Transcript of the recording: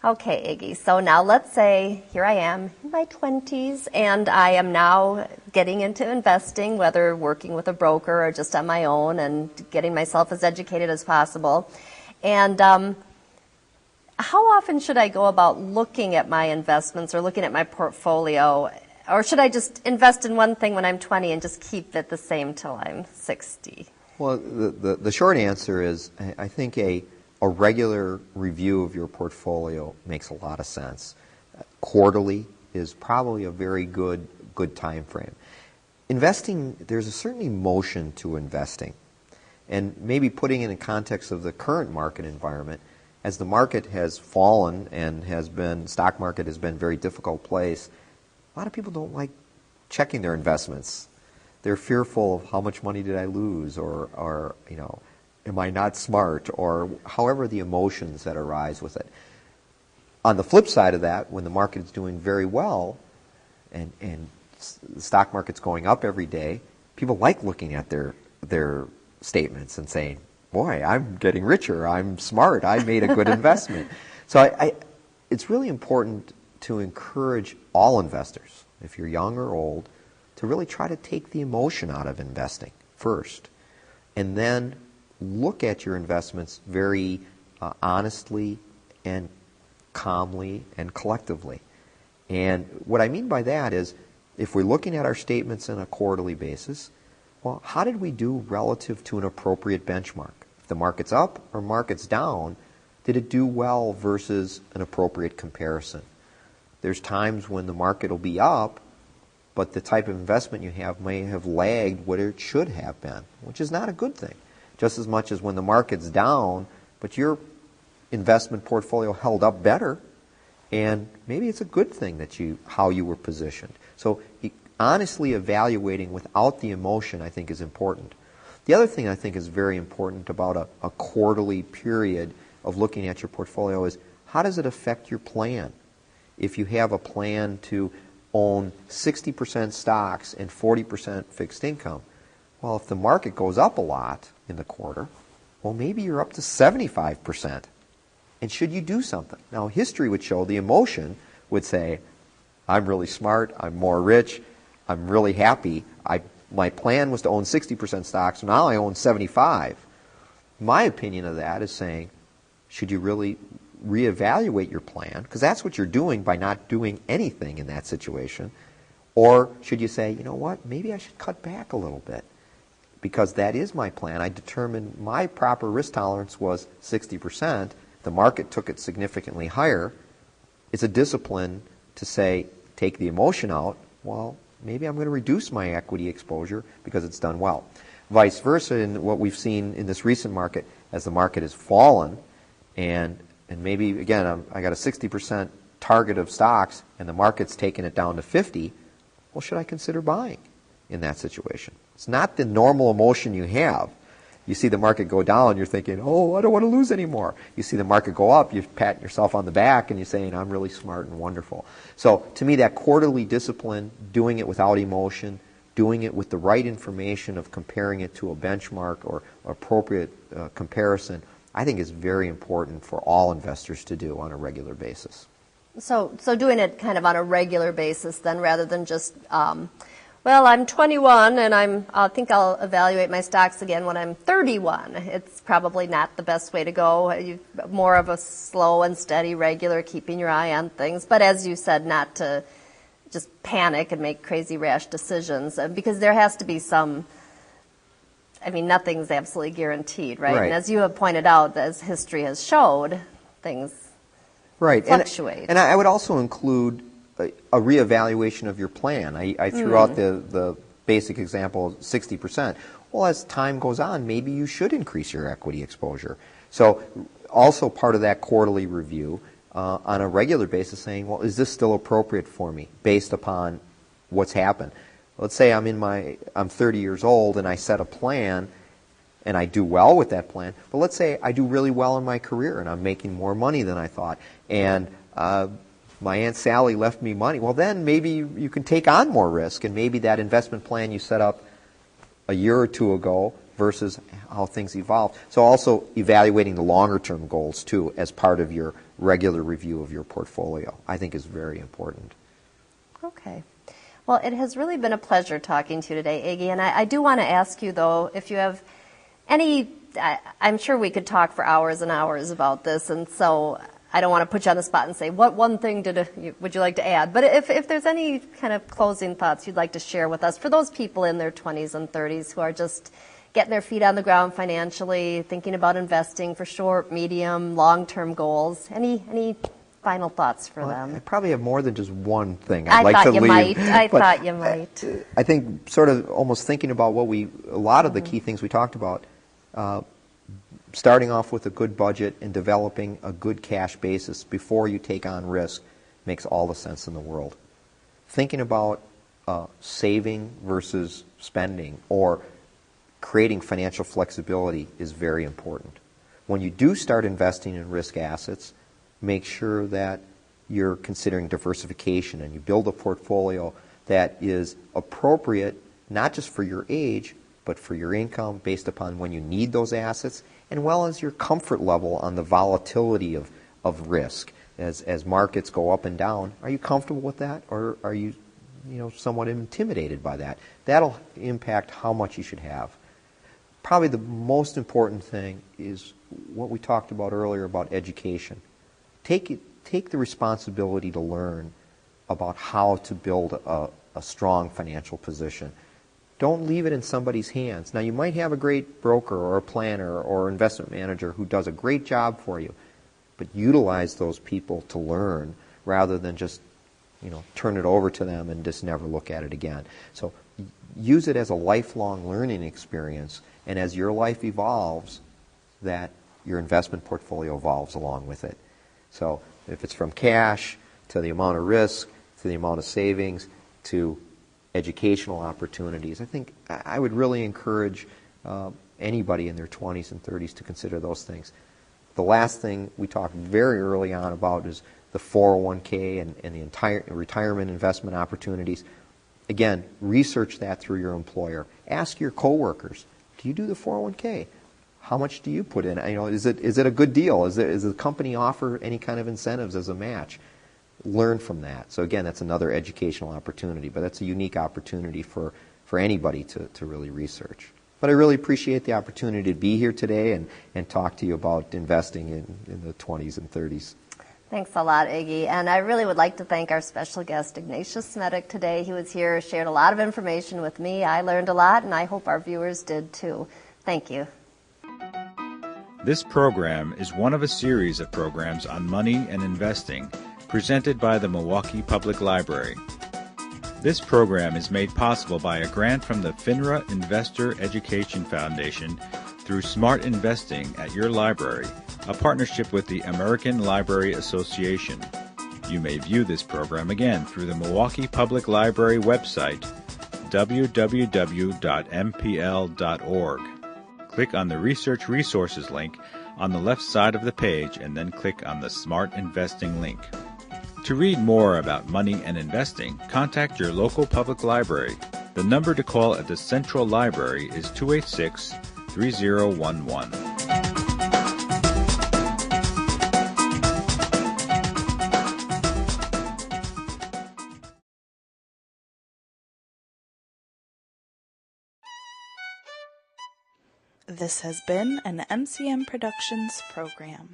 Okay, Iggy, so now let's say here I am in my 20s and I am now getting into investing, whether working with a broker or just on my own and getting myself as educated as possible. And how often should I go about looking at my investments or looking at my portfolio? Or should I just invest in one thing when I'm 20 and just keep it the same till I'm 60? Well, the short answer is I think a regular review of your portfolio makes a lot of sense. Quarterly is probably a very good time frame. Investing, there's a certain emotion to investing. And maybe putting it in context of the current market environment, as the market has fallen and stock market has been a very difficult place, a lot of people don't like checking their investments. They're fearful of how much money did I lose, or am I not smart, or however the emotions that arise with it. On the flip side of that, when the market is doing very well and the stock market's going up every day, people like looking at their statements and saying, boy, I'm getting richer, I'm smart, I made a good investment. So it's really important to encourage all investors, if you're young or old, to really try to take the emotion out of investing first, and then look at your investments very honestly and calmly and collectively. And what I mean by that is, if we're looking at our statements on a quarterly basis, well, how did we do relative to an appropriate benchmark? If the market's up or market's down, did it do well versus an appropriate comparison? There's times when the market will be up, but the type of investment you have may have lagged what it should have been, which is not a good thing. Just as much as when the market's down, but your investment portfolio held up better, and maybe it's a good thing that how you were positioned. So honestly evaluating without the emotion, I think, is important. The other thing I think is very important about a quarterly period of looking at your portfolio is, how does it affect your plan? If you have a plan to own 60% stocks and 40% fixed income, well, if the market goes up a lot in the quarter, well, maybe you're up to 75%. And should you do something? Now, history would show, the emotion would say, I'm really smart, I'm more rich, I'm really happy. My plan was to own 60% stocks, now I own 75. My opinion of that is saying, should you really reevaluate your plan? Because that's what you're doing by not doing anything in that situation. Or should you say, you know what, maybe I should cut back a little bit, because that is my plan. I determined my proper risk tolerance was 60%. The market took it significantly higher. It's a discipline to say, take the emotion out. Well, maybe I'm going to reduce my equity exposure because it's done well. Vice versa, in what we've seen in this recent market, as the market has fallen, and maybe, again, I got a 60% target of stocks, and the market's taken it down to 50, well, should I consider buying in that situation? It's not the normal emotion you have. You see the market go down, you're thinking, oh, I don't want to lose anymore. You see the market go up, you're patting yourself on the back, and you're saying, I'm really smart and wonderful. So to me, that quarterly discipline, doing it without emotion, doing it with the right information of comparing it to a benchmark or appropriate comparison, I think is very important for all investors to do on a regular basis. So doing it kind of on a regular basis then, rather than just, well, I'm 21 and I think I'll evaluate my stocks again when I'm 31. It's probably not the best way to go. More of a slow and steady, regular, keeping your eye on things. But as you said, not to just panic and make crazy rash decisions, because there has to be some, I mean, nothing's absolutely guaranteed, right? And as you have pointed out, as history has showed, things fluctuate. And I would also include a reevaluation of your plan. I threw out the basic example of 60%. Well, as time goes on, maybe you should increase your equity exposure. So also part of that quarterly review on a regular basis, saying, well, is this still appropriate for me based upon what's happened? Let's say I'm 30 years old and I set a plan and I do well with that plan. But let's say I do really well in my career and I'm making more money than I thought. And my Aunt Sally left me money. Well, then maybe you can take on more risk, and maybe that investment plan you set up a year or two ago versus how things evolve. So also evaluating the longer term goals too as part of your regular review of your portfolio, I think is very important. Okay. Well, it has really been a pleasure talking to you today, Iggy. And I do want to ask you, though, if you have any, I'm sure we could talk for hours and hours about this, and so I don't want to put you on the spot and say, what one thing would you like to add? But if there's any kind of closing thoughts you'd like to share with us for those people in their 20s and 30s who are just getting their feet on the ground financially, thinking about investing for short, medium, long-term goals, any final thoughts for them? I probably have more than just one thing I I'd like thought to you leave. might. I thought you might. I think sort of almost thinking about a lot of the key things we talked about, starting off with a good budget and developing a good cash basis before you take on risk makes all the sense in the world. Thinking about saving versus spending or creating financial flexibility is very important. When you do start investing in risk assets, make sure that you're considering diversification and you build a portfolio that is appropriate not just for your age, but for your income based upon when you need those assets, and well as your comfort level on the volatility of risk. As markets go up and down, are you comfortable with that, or are you somewhat intimidated by that? That'll impact how much you should have. Probably the most important thing is what we talked about earlier about education. Take the responsibility to learn about how to build a strong financial position. Don't leave it in somebody's hands. Now, you might have a great broker or a planner or investment manager who does a great job for you, but utilize those people to learn rather than just turn it over to them and just never look at it again. So use it as a lifelong learning experience, and as your life evolves, that your investment portfolio evolves along with it. So if it's from cash to the amount of risk to the amount of savings to educational opportunities, I think I would really encourage anybody in their 20s and 30s to consider those things. The last thing we talked very early on about is the 401k and the entire retirement investment opportunities. Again, research that through your employer. Ask your coworkers, do you do the 401k? How much do you put in? Is it a good deal? Is the company offer any kind of incentives as a match? Learn from that. So again, that's another educational opportunity, but that's a unique opportunity for anybody to really research. But I really appreciate the opportunity to be here today and talk to you about investing in the 20s and 30s. Thanks a lot, Iggy. And I really would like to thank our special guest, Ignatius Smetic, today. He was here, shared a lot of information with me. I learned a lot, and I hope our viewers did too. Thank you. This program is one of a series of programs on money and investing presented by the Milwaukee Public Library. This program is made possible by a grant from the FINRA Investor Education Foundation through Smart Investing at Your Library, a partnership with the American Library Association. You may view this program again through the Milwaukee Public Library website, www.mpl.org. Click on the Research Resources link on the left side of the page and then click on the Smart Investing link. To read more about money and investing, contact your local public library. The number to call at the Central Library is 286-3011. This has been an MCM Productions program.